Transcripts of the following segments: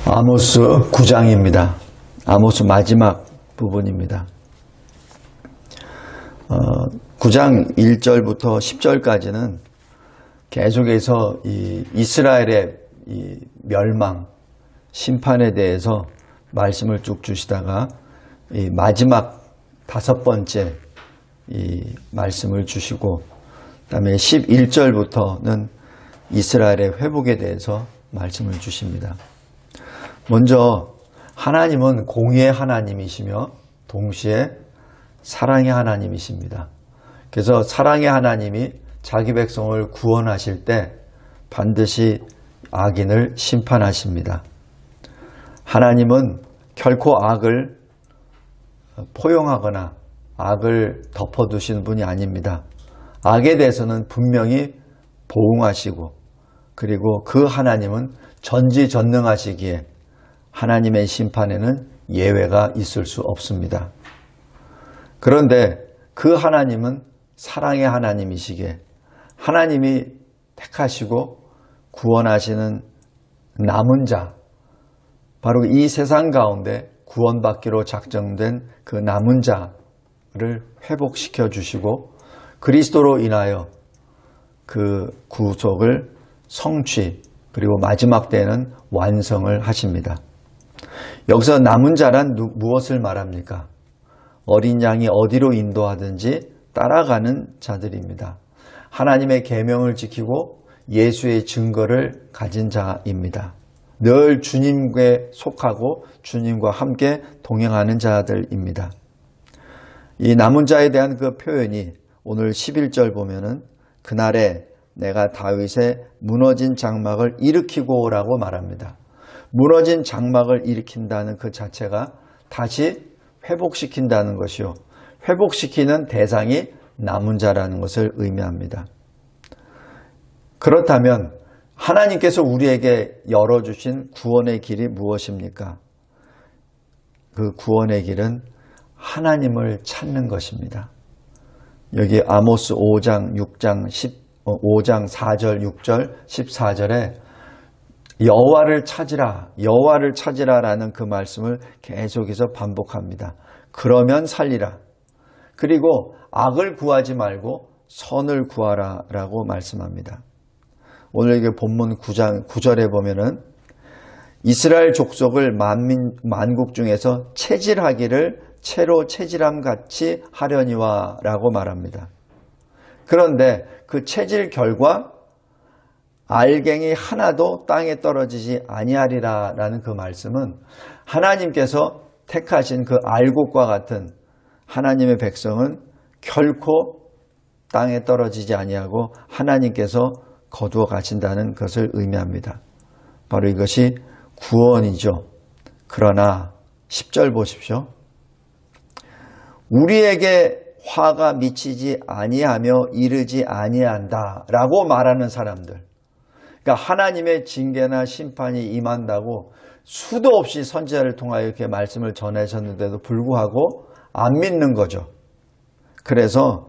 아모스 9장입니다. 아모스 마지막 부분입니다. 9장 1절부터 10절까지는 계속해서 이 이스라엘의 이 멸망, 심판에 대해서 말씀을 쭉 주시다가 이 마지막 5번째 이 말씀을 주시고, 그다음에 11절부터는 이스라엘의 회복에 대해서 말씀을 주십니다. 먼저 하나님은 공의의 하나님이시며 동시에 사랑의 하나님이십니다. 그래서 사랑의 하나님이 자기 백성을 구원하실 때 반드시 악인을 심판하십니다. 하나님은 결코 악을 포용하거나 악을 덮어두시는 분이 아닙니다. 악에 대해서는 분명히 보응하시고, 그리고 그 하나님은 전지전능하시기에 하나님의 심판에는 예외가 있을 수 없습니다. 그런데 그 하나님은 사랑의 하나님이시기에 하나님이 택하시고 구원하시는 남은 자, 바로 이 세상 가운데 구원받기로 작정된 그 남은 자를 회복시켜 주시고 그리스도로 인하여 그 구속을 성취, 그리고 마지막 때에는 완성을 하십니다. 여기서 남은 자란 무엇을 말합니까? 어린 양이 어디로 인도하든지 따라가는 자들입니다. 하나님의 계명을 지키고 예수의 증거를 가진 자입니다. 늘 주님께 속하고 주님과 함께 동행하는 자들입니다. 이 남은 자에 대한 그 표현이 오늘 11절 보면은 그날에 내가 다윗의 무너진 장막을 일으키고 라고 말합니다. 무너진 장막을 일으킨다는 그 자체가 다시 회복시킨다는 것이요, 회복시키는 대상이 남은 자라는 것을 의미합니다. 그렇다면 하나님께서 우리에게 열어주신 구원의 길이 무엇입니까? 그 구원의 길은 하나님을 찾는 것입니다. 여기 아모스 5장 4절 6절 14절에 여호와를 찾으라, 여호와를 찾으라라는 그 말씀을 계속해서 반복합니다. 그러면 살리라. 그리고 악을 구하지 말고 선을 구하라라고 말씀합니다. 오늘 이게 본문 9장 9절에 보면은 이스라엘 족속을 만국 중에서 체질하기를 채로 체질함 같이 하려니와 라고 말합니다. 그런데 그 체질 결과 알갱이 하나도 땅에 떨어지지 아니하리라 라는 그 말씀은 하나님께서 택하신 그 알곡과 같은 하나님의 백성은 결코 땅에 떨어지지 아니하고 하나님께서 거두어 가신다는 것을 의미합니다. 바로 이것이 구원이죠. 그러나 10절 보십시오. 우리에게 화가 미치지 아니하며 이르지 아니한다 라고 말하는 사람들, 그러니까 하나님의 징계나 심판이 임한다고 수도 없이 선지자를 통하여 이렇게 말씀을 전하셨는데도 불구하고 안 믿는 거죠. 그래서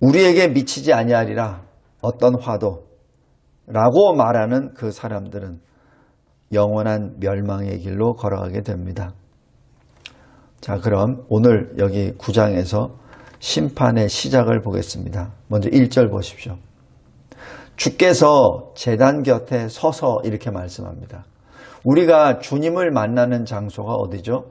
우리에게 미치지 아니하리라 어떤 화도 라고 말하는 그 사람들은 영원한 멸망의 길로 걸어가게 됩니다. 자, 그럼 오늘 여기 9장에서 심판의 시작을 보겠습니다. 먼저 1절 보십시오. 주께서 제단 곁에 서서 이렇게 말씀합니다. 우리가 주님을 만나는 장소가 어디죠?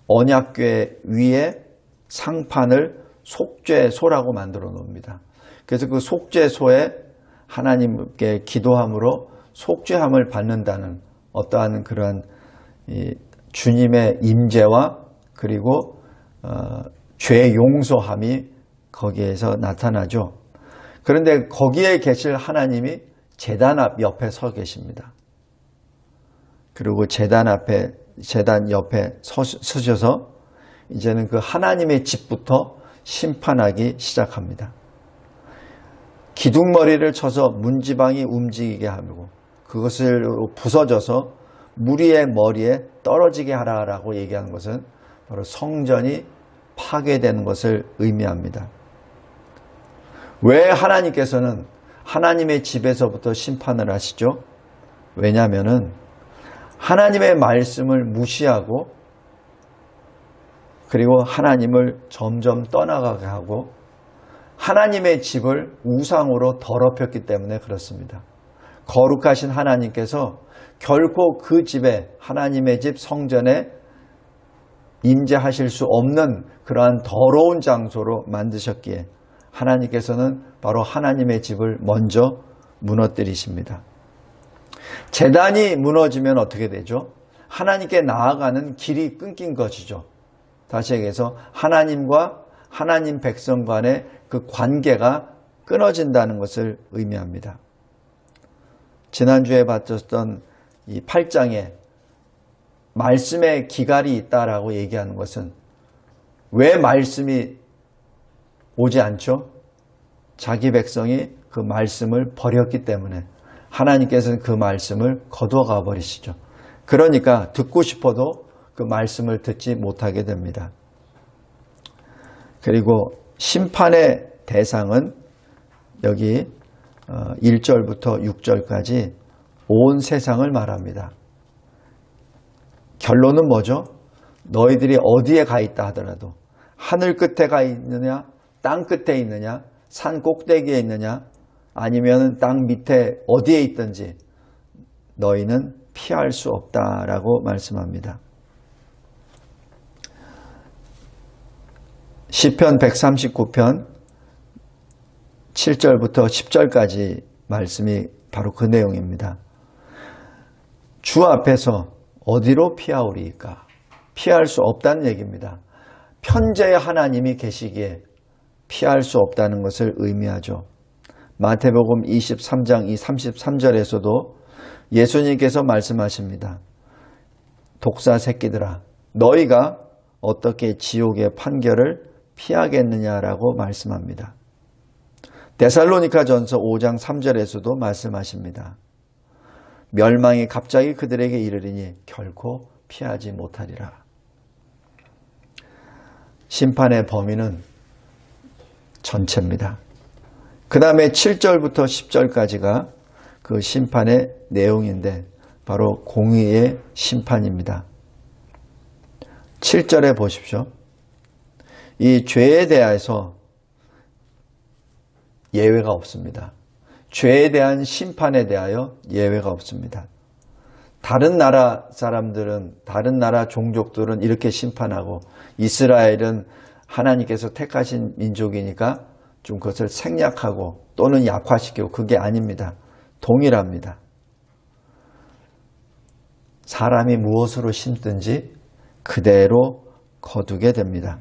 언약궤 위에 상판을 속죄소라고 만들어 놓습니다. 그래서 그 속죄소에 하나님께 기도함으로 속죄함을 받는다는 어떠한 그러한 주님의 임재와 그리고 죄 용서함이 거기에서 나타나죠. 그런데 거기에 계실 하나님이 제단 앞 옆에 서 계십니다. 그리고 제단 옆에 서셔서 이제는 그 하나님의 집부터 심판하기 시작합니다. 기둥머리를 쳐서 문지방이 움직이게 하고 그것을 부서져서 무리의 머리에 떨어지게 하라라고 얘기하는 것은 바로 성전이 파괴되는 것을 의미합니다. 왜 하나님께서는 하나님의 집에서부터 심판을 하시죠? 왜냐하면 하나님의 말씀을 무시하고 그리고 하나님을 점점 떠나가게 하고 하나님의 집을 우상으로 더럽혔기 때문에 그렇습니다. 거룩하신 하나님께서 결코 그 집에, 하나님의 집 성전에 임재하실 수 없는 그러한 더러운 장소로 만드셨기에 하나님께서는 바로 하나님의 집을 먼저 무너뜨리십니다. 제단이 무너지면 어떻게 되죠? 하나님께 나아가는 길이 끊긴 것이죠. 다시 얘기해서 하나님과 하나님 백성 간의 그 관계가 끊어진다는 것을 의미합니다. 지난주에 봤던 이 8장에 말씀의 기갈이 있다라고 얘기하는 것은 왜 말씀이 오지 않죠? 자기 백성이 그 말씀을 버렸기 때문에 하나님께서는 그 말씀을 거두어가 버리시죠. 그러니까 듣고 싶어도 그 말씀을 듣지 못하게 됩니다. 그리고 심판의 대상은 여기 1절부터 6절까지 온 세상을 말합니다. 결론은 뭐죠? 너희들이 어디에 가 있다 하더라도 하늘 끝에 가 있느냐, 땅 끝에 있느냐, 산 꼭대기에 있느냐, 아니면 땅 밑에 어디에 있든지 너희는 피할 수 없다라고 말씀합니다. 시편 139편 7절부터 10절까지 말씀이 바로 그 내용입니다. 주 앞에서 어디로 피하오리까? 피할 수 없다는 얘기입니다. 편재의 하나님이 계시기에 피할 수 없다는 것을 의미하죠. 마태복음 23장 33절에서도 예수님께서 말씀하십니다. 독사 새끼들아, 너희가 어떻게 지옥의 판결을 피하겠느냐라고 말씀합니다. 데살로니가전서 5장 3절에서도 말씀하십니다. 멸망이 갑자기 그들에게 이르리니 결코 피하지 못하리라. 심판의 범위는 전체입니다. 그 다음에 7절부터 10절까지가 그 심판의 내용인데 바로 공의의 심판입니다. 7절에 보십시오. 이 죄에 대해서 예외가 없습니다. 죄에 대한 심판에 대하여 예외가 없습니다. 다른 나라 사람들은, 다른 나라 종족들은 이렇게 심판하고 이스라엘은 하나님께서 택하신 민족이니까 좀 그것을 생략하고 또는 약화시키고 그게 아닙니다. 동일합니다. 사람이 무엇으로 심든지 그대로 거두게 됩니다.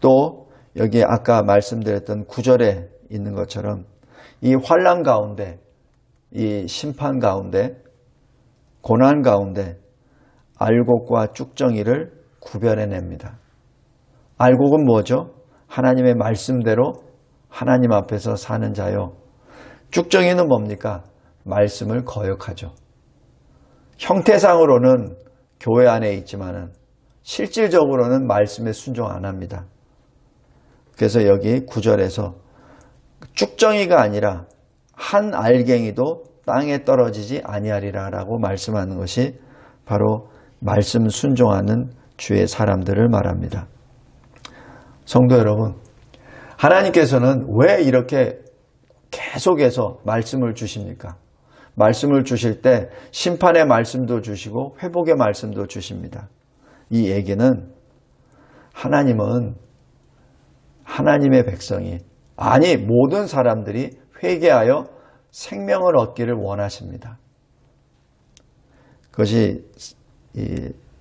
또 여기 아까 말씀드렸던 9절에 있는 것처럼 이 환난 가운데, 이 심판 가운데, 고난 가운데 알곡과 쭉정이를 구별해냅니다. 알곡은 뭐죠? 하나님의 말씀대로 하나님 앞에서 사는 자요. 쭉정이는 뭡니까? 말씀을 거역하죠. 형태상으로는 교회 안에 있지만은 실질적으로는 말씀에 순종 안 합니다. 그래서 여기 9절에서 쭉정이가 아니라 한 알갱이도 땅에 떨어지지 아니하리라 라고 말씀하는 것이 바로 말씀 순종하는 주의 사람들을 말합니다. 성도 여러분, 하나님께서는 왜 이렇게 계속해서 말씀을 주십니까? 말씀을 주실 때 심판의 말씀도 주시고 회복의 말씀도 주십니다. 이 얘기는 하나님은 하나님의 백성이, 아니 모든 사람들이 회개하여 생명을 얻기를 원하십니다. 그것이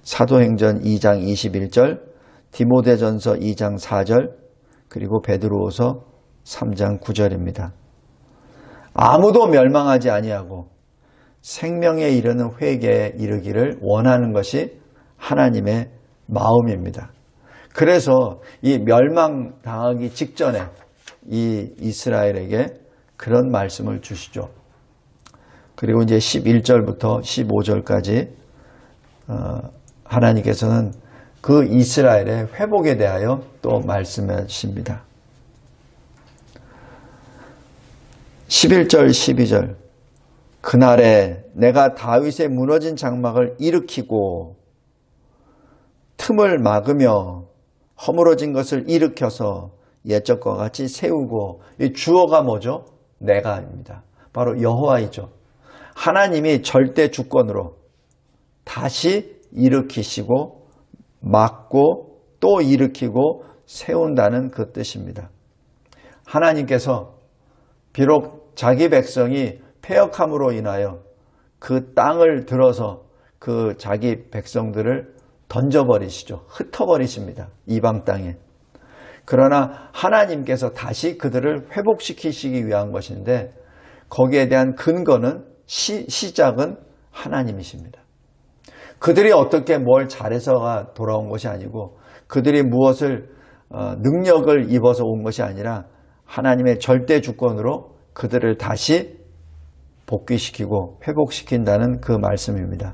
사도행전 2장 21절, 디모데전서 2장 4절, 그리고 베드로후서 3장 9절입니다. 아무도 멸망하지 아니하고 생명에 이르는 회개에 이르기를 원하는 것이 하나님의 마음입니다. 그래서 이 멸망당하기 직전에 이 이스라엘에게 그런 말씀을 주시죠. 그리고 이제 11절부터 15절까지 하나님께서는 그 이스라엘의 회복에 대하여 또 말씀하십니다. 11절 12절 그날에 내가 다윗의 무너진 장막을 일으키고 틈을 막으며 허물어진 것을 일으켜서 옛적과 같이 세우고, 이 주어가 뭐죠? 내가입니다. 바로 여호와이죠. 하나님이 절대 주권으로 다시 일으키시고 막고 또 일으키고 세운다는 그 뜻입니다. 하나님께서 비록 자기 백성이 패역함으로 인하여 그 땅을 들어서 그 자기 백성들을 던져버리시죠. 흩어버리십니다. 이방 땅에. 그러나 하나님께서 다시 그들을 회복시키시기 위한 것인데, 거기에 대한 근거는 시작은 하나님이십니다. 그들이 어떻게 뭘 잘해서가 돌아온 것이 아니고, 그들이 무엇을 능력을 입어서 온 것이 아니라 하나님의 절대 주권으로 그들을 다시 복귀시키고 회복시킨다는 그 말씀입니다.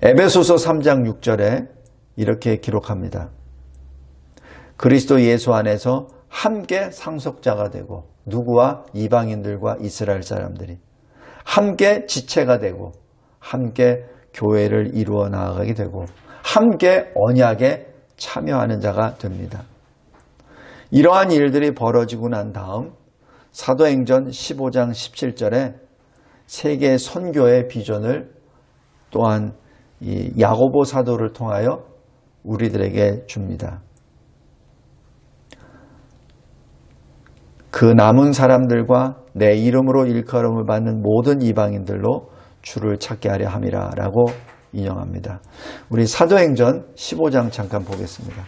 에베소서 3장 6절에 이렇게 기록합니다. 그리스도 예수 안에서 함께 상속자가 되고, 누구와? 이방인들과 이스라엘 사람들이 함께 지체가 되고 함께 교회를 이루어 나아가게 되고 함께 언약에 참여하는 자가 됩니다. 이러한 일들이 벌어지고 난 다음 사도행전 15장 17절에 세계 선교의 비전을 또한 이 야고보 사도를 통하여 우리들에게 줍니다. 그 남은 사람들과 내 이름으로 일컬음을 받는 모든 이방인들로 주를 찾게 하려 함이라 라고 인용합니다. 우리 사도행전 15장 잠깐 보겠습니다.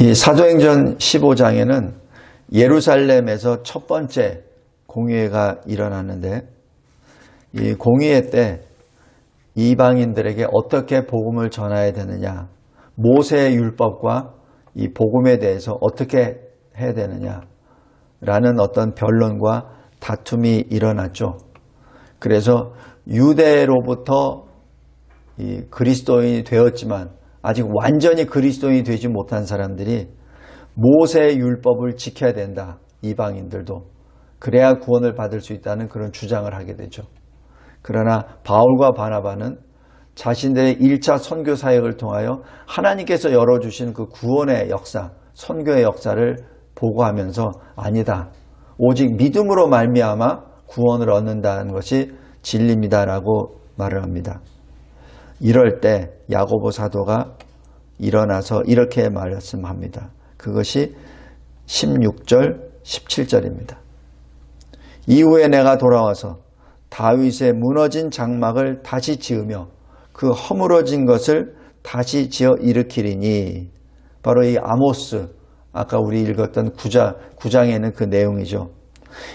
이 사도행전 15장에는 예루살렘에서 첫 번째 공의회가 일어났는데, 이 공의회 때 이방인들에게 어떻게 복음을 전해야 되느냐, 모세의 율법과 이 복음에 대해서 어떻게 해야 되느냐라는 어떤 변론과 다툼이 일어났죠. 그래서 유대로부터 이 그리스도인이 되었지만 아직 완전히 그리스도인이 되지 못한 사람들이 모세의 율법을 지켜야 된다. 이방인들도. 그래야 구원을 받을 수 있다는 그런 주장을 하게 되죠. 그러나 바울과 바나바는 자신들의 1차 선교 사역을 통하여 하나님께서 열어주신 그 구원의 역사, 선교의 역사를 보고하면서 아니다. 오직 믿음으로 말미암아 구원을 얻는다는 것이 진리입니다라고 말을 합니다. 이럴 때 야고보 사도가 일어나서 이렇게 말씀합니다. 그것이 16절, 17절입니다. 이후에 내가 돌아와서 다윗의 무너진 장막을 다시 지으며 그 허물어진 것을 다시 지어 일으키리니, 바로 이 아모스, 아까 우리 읽었던 9장에는 그 내용이죠.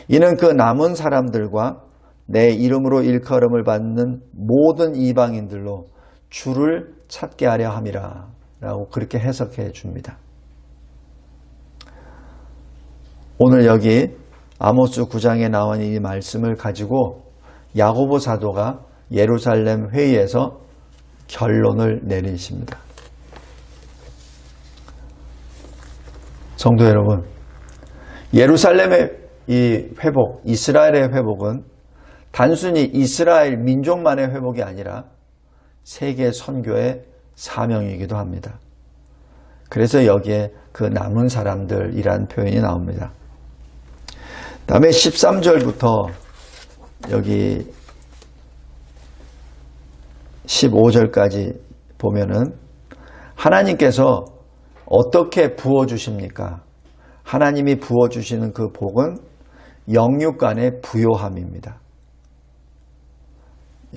이는 그 남은 사람들과 내 이름으로 일컬음을 받는 모든 이방인들로 주를 찾게 하려 함이라 라고 그렇게 해석해 줍니다. 오늘 여기 아모스 9장에 나온 이 말씀을 가지고 야고보 사도가 예루살렘 회의에서 결론을 내리십니다. 성도 여러분, 예루살렘의 이 회복, 이스라엘의 회복은 단순히 이스라엘 민족만의 회복이 아니라 세계 선교의 사명이기도 합니다. 그래서 여기에 그 남은 사람들이라는 표현이 나옵니다. 다음에 13절부터 여기 15절까지 보면은 하나님께서 어떻게 부어주십니까? 하나님이 부어주시는 그 복은 영육 간의 부요함입니다.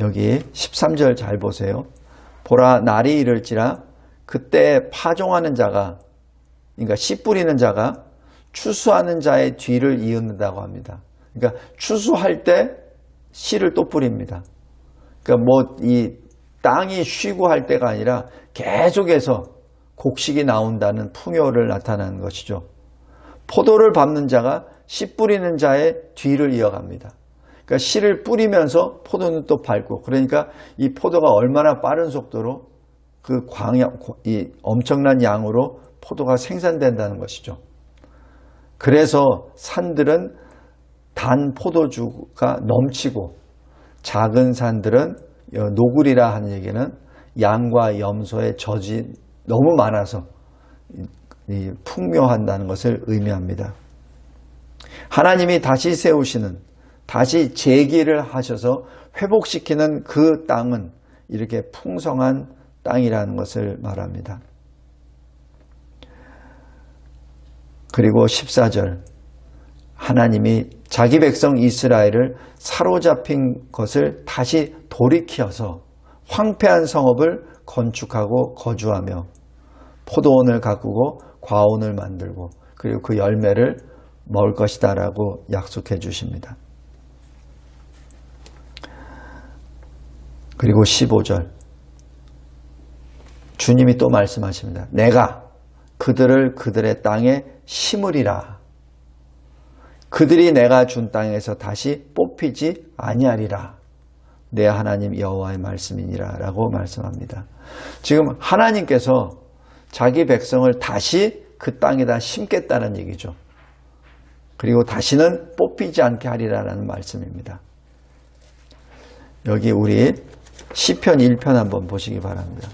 여기 13절 잘 보세요. 보라, 날이 이를지라 그때 파종하는 자가, 그러니까 씨 뿌리는 자가 추수하는 자의 뒤를 이은다고 합니다. 그러니까 추수할 때 씨를 또 뿌립니다. 그러니까 뭐 이 땅이 쉬고 할 때가 아니라 계속해서 곡식이 나온다는 풍요를 나타내는 것이죠. 포도를 밟는 자가 씨 뿌리는 자의 뒤를 이어갑니다. 그러니까 씨를 뿌리면서 포도는 또 밟고, 그러니까 이 포도가 얼마나 빠른 속도로 그 이 엄청난 양으로 포도가 생산된다는 것이죠. 그래서 산들은 단 포도주가 넘치고 작은 산들은 노구리라 하는 얘기는 양과 염소의 젖이 너무 많아서 풍묘한다는 것을 의미합니다. 하나님이 다시 세우시는, 다시 재기를 하셔서 회복시키는 그 땅은 이렇게 풍성한 땅이라는 것을 말합니다. 그리고 14절, 하나님이 자기 백성 이스라엘을 사로잡힌 것을 다시 돌이켜서 황폐한 성읍을 건축하고 거주하며 포도원을 가꾸고 과원을 만들고 그리고 그 열매를 먹을 것이다 라고 약속해 주십니다. 그리고 15절, 주님이 또 말씀하십니다. 내가 그들을 그들의 땅에 심으리라. 그들이 내가 준 땅에서 다시 뽑히지 아니하리라. 내 하나님 여호와의 말씀이니라 라고 말씀합니다. 지금 하나님께서 자기 백성을 다시 그 땅에다 심겠다는 얘기죠. 그리고 다시는 뽑히지 않게 하리라라는 말씀입니다. 여기 우리 시편 1편 한번 보시기 바랍니다.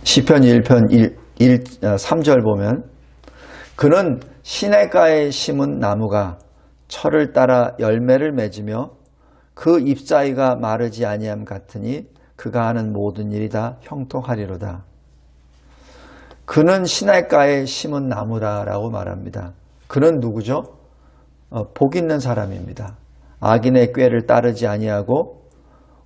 시편 1편 3절 보면 그는 시냇가에 심은 나무가 철을 따라 열매를 맺으며 그 잎사귀가 마르지 아니함 같으니 그가 하는 모든 일이 다 형통하리로다. 그는 시냇가에 심은 나무다라고 말합니다. 그는 누구죠? 복 있는 사람입니다. 악인의 꾀를 따르지 아니하고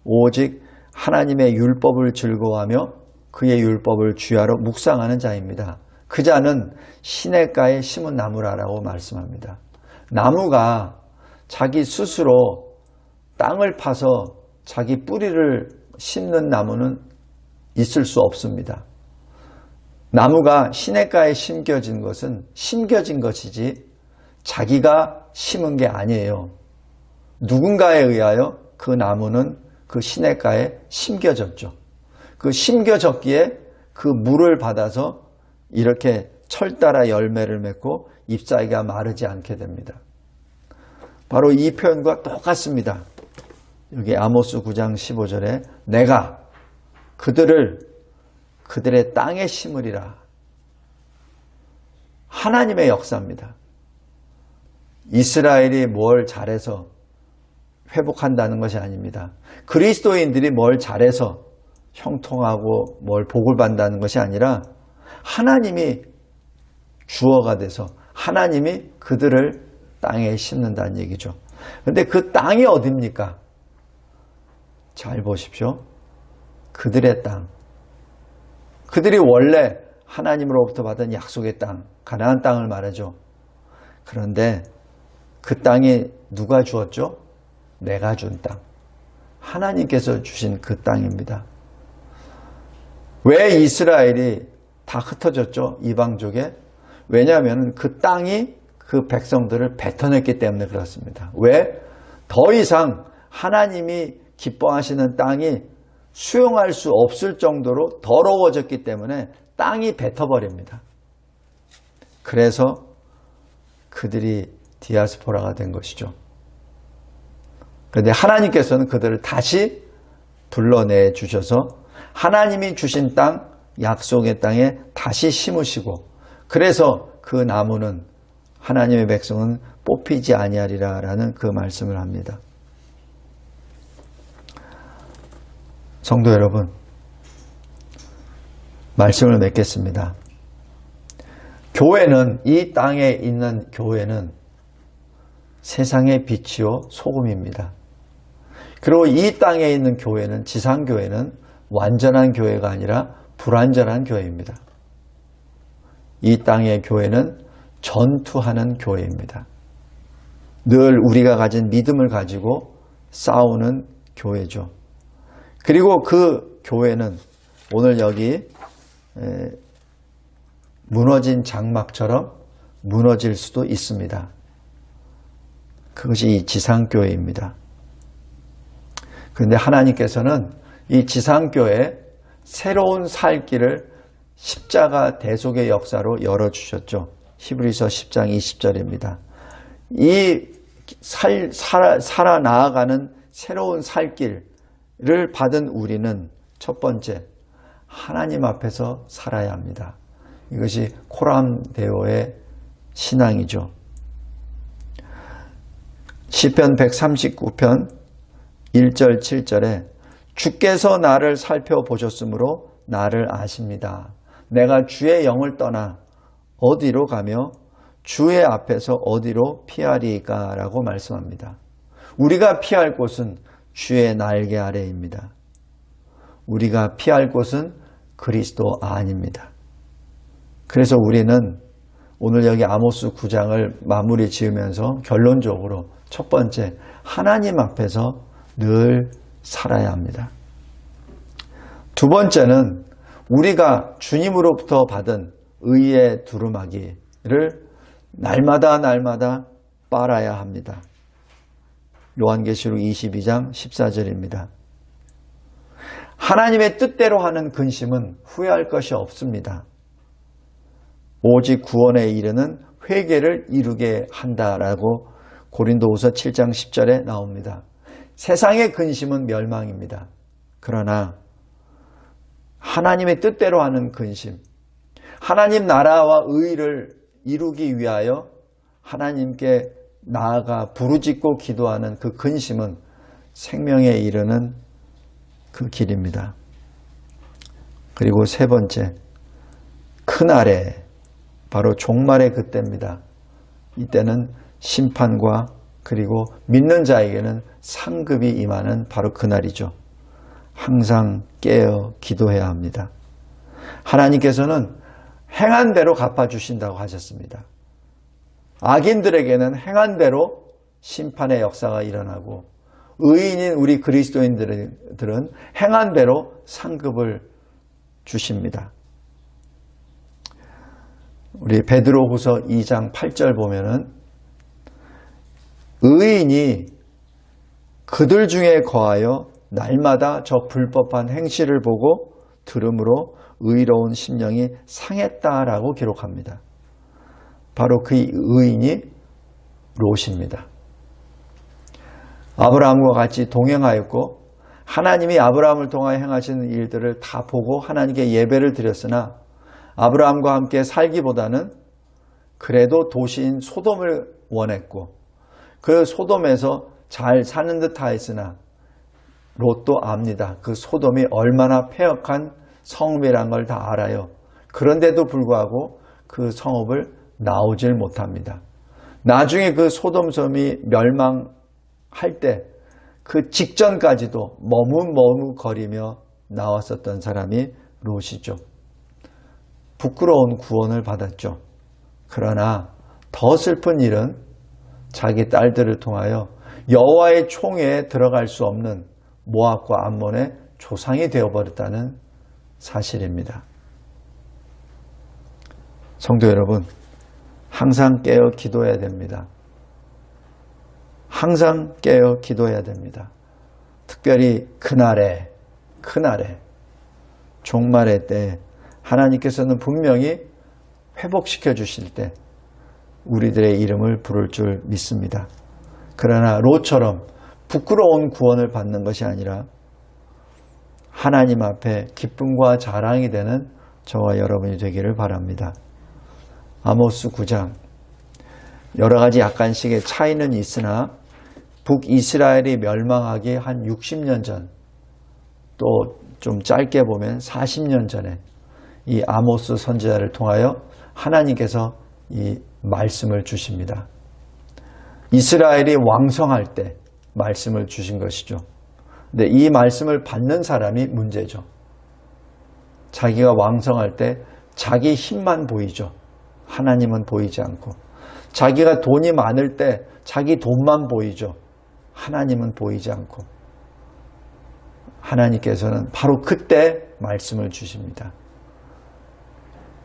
오직 하나님의 율법을 즐거워하며 그의 율법을 주야로 묵상하는 자입니다. 그 자는 시냇가에 심은 나무라고 말씀합니다. 나무가 자기 스스로 땅을 파서 자기 뿌리를 심는 나무는 있을 수 없습니다. 나무가 시냇가에 심겨진 것은 심겨진 것이지 자기가 심은 게 아니에요. 누군가에 의하여 그 나무는 그 시냇가에 심겨졌죠. 그 심겨졌기에 그 물을 받아서 이렇게 철 따라 열매를 맺고 잎사귀가 마르지 않게 됩니다. 바로 이 표현과 똑같습니다. 여기 아모스 9장 15절에 내가 그들의 땅에 심으리라. 하나님의 역사입니다. 이스라엘이 뭘 잘해서 회복한다는 것이 아닙니다. 그리스도인들이 뭘 잘해서 형통하고 뭘 복을 받는다는 것이 아니라 하나님이 주어가 돼서 하나님이 그들을 땅에 심는다는 얘기죠. 그런데 그 땅이 어디입니까? 잘 보십시오. 그들의 땅. 그들이 원래 하나님으로부터 받은 약속의 땅, 가나안 땅을 말하죠. 그런데 그 땅이 누가 주었죠? 내가 준 땅. 하나님께서 주신 그 땅입니다. 왜 이스라엘이 다 흩어졌죠? 이방족에. 왜냐하면 그 땅이 그 백성들을 뱉어냈기 때문에 그렇습니다. 왜? 더 이상 하나님이 기뻐하시는 땅이 수용할 수 없을 정도로 더러워졌기 때문에 땅이 뱉어버립니다. 그래서 그들이 디아스포라가 된 것이죠. 그런데 하나님께서는 그들을 다시 불러내 주셔서 하나님이 주신 땅, 약속의 땅에 다시 심으시고 그래서 그 나무는 하나님의 백성은 뽑히지 아니하리라라는 그 말씀을 합니다. 성도 여러분, 말씀을 맺겠습니다. 교회는, 이 땅에 있는 교회는 세상의 빛이요 소금입니다. 그리고 이 땅에 있는 교회는, 지상교회는 완전한 교회가 아니라 불완전한 교회입니다. 이 땅의 교회는 전투하는 교회입니다. 늘 우리가 가진 믿음을 가지고 싸우는 교회죠. 그리고 그 교회는 오늘 여기 무너진 장막처럼 무너질 수도 있습니다. 그것이 이 지상교회입니다. 그런데 하나님께서는 이 지상교회 새로운 살 길을 십자가 대속의 역사로 열어주셨죠. 히브리서 10장 20절입니다. 이 살아나아가는 새로운 살 길을 받은 우리는 첫 번째, 하나님 앞에서 살아야 합니다. 이것이 코람데오의 신앙이죠. 시편 139편 1절 7절에 주께서 나를 살펴보셨으므로 나를 아십니다. 내가 주의 영을 떠나 어디로 가며 주의 앞에서 어디로 피하리까? 라고 말씀합니다. 우리가 피할 곳은 주의 날개 아래입니다. 우리가 피할 곳은 그리스도 안입니다. 그래서 우리는 오늘 여기 아모스 9장을 마무리 지으면서 결론적으로 첫 번째, 하나님 앞에서 늘 살아야 합니다. 두 번째는 우리가 주님으로부터 받은 의의 두루마기를 날마다 빨아야 합니다. 요한계시록 22장 14절입니다. 하나님의 뜻대로 하는 근심은 후회할 것이 없습니다. 오직 구원에 이르는 회개를 이루게 한다라고 고린도후서 7장 10절에 나옵니다. 세상의 근심은 멸망입니다. 그러나 하나님의 뜻대로 하는 근심, 하나님 나라와 의를 이루기 위하여 하나님께 나아가 부르짖고 기도하는 그 근심은 생명에 이르는 그 길입니다. 그리고 세 번째, 그날에 바로 종말의 그때입니다. 이때는 심판과 그리고 믿는 자에게는 상급이 임하는 바로 그날이죠. 항상 깨어 기도해야 합니다. 하나님께서는 행한 대로 갚아주신다고 하셨습니다. 악인들에게는 행한 대로 심판의 역사가 일어나고 의인인 우리 그리스도인들은 행한 대로 상급을 주십니다. 우리 베드로후서 2장 8절 보면은 의인이 그들 중에 거하여 날마다 저 불법한 행실을 보고 들음으로 의로운 심령이 상했다라고 기록합니다. 바로 그 의인이 롯입니다. 아브라함과 같이 동행하였고 하나님이 아브라함을 통하여 행하시는 일들을 다 보고 하나님께 예배를 드렸으나 아브라함과 함께 살기보다는 그래도 도시인 소돔을 원했고 그 소돔에서 잘 사는 듯 하였으나 롯도 압니다. 그 소돔이 얼마나 폐역한 성읍이란 걸 다 알아요. 그런데도 불구하고 그 성읍을 나오질 못합니다. 나중에 그 소돔 섬이 멸망할 때 그 직전까지도 머뭇거리며 나왔었던 사람이 롯이죠. 부끄러운 구원을 받았죠. 그러나 더 슬픈 일은 자기 딸들을 통하여 여호와의 총회에 들어갈 수 없는 모압과 암몬의 조상이 되어버렸다는 사실입니다. 성도 여러분, 항상 깨어 기도해야 됩니다. 항상 깨어 기도해야 됩니다. 특별히 그날에 종말의 때 하나님께서는 분명히 회복시켜 주실 때 우리들의 이름을 부를 줄 믿습니다. 그러나 롯처럼 부끄러운 구원을 받는 것이 아니라 하나님 앞에 기쁨과 자랑이 되는 저와 여러분이 되기를 바랍니다. 아모스 9장 여러 가지 약간씩의 차이는 있으나 북이스라엘이 멸망하기 한 60년 전, 또 좀 짧게 보면 40년 전에 이 아모스 선지자를 통하여 하나님께서 이 말씀을 주십니다. 이스라엘이 왕성할 때 말씀을 주신 것이죠. 근데 이 말씀을 받는 사람이 문제죠. 자기가 왕성할 때 자기 힘만 보이죠. 하나님은 보이지 않고. 자기가 돈이 많을 때 자기 돈만 보이죠. 하나님은 보이지 않고. 하나님께서는 바로 그때 말씀을 주십니다.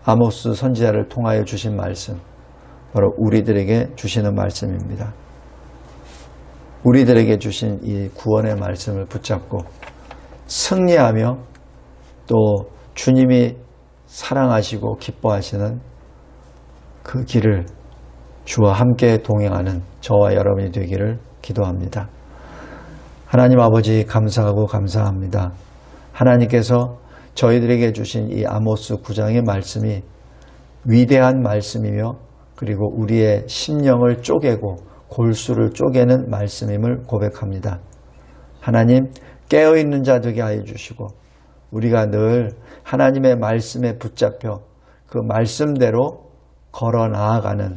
아모스 선지자를 통하여 주신 말씀, 바로 우리들에게 주시는 말씀입니다. 우리들에게 주신 이 구원의 말씀을 붙잡고 승리하며 또 주님이 사랑하시고 기뻐하시는 그 길을 주와 함께 동행하는 저와 여러분이 되기를 기도합니다. 하나님 아버지 감사하고 감사합니다. 하나님께서 저희들에게 주신 이 아모스 9장의 말씀이 위대한 말씀이며 그리고 우리의 심령을 쪼개고 골수를 쪼개는 말씀임을 고백합니다. 하나님 깨어있는 자 되게 하여 주시고 우리가 늘 하나님의 말씀에 붙잡혀 그 말씀대로 걸어 나아가는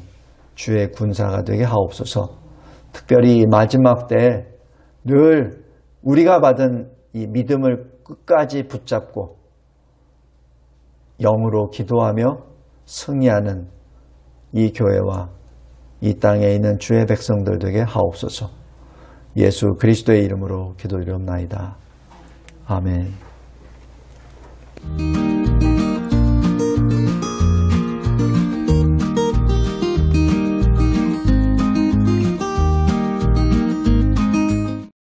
주의 군사가 되게 하옵소서. 특별히 마지막 때에 늘 우리가 받은 이 믿음을 끝까지 붙잡고 영으로 기도하며 승리하는 이 교회와 이 땅에 있는 주의 백성들 되게 하옵소서. 예수 그리스도의 이름으로 기도드리옵나이다. 아멘.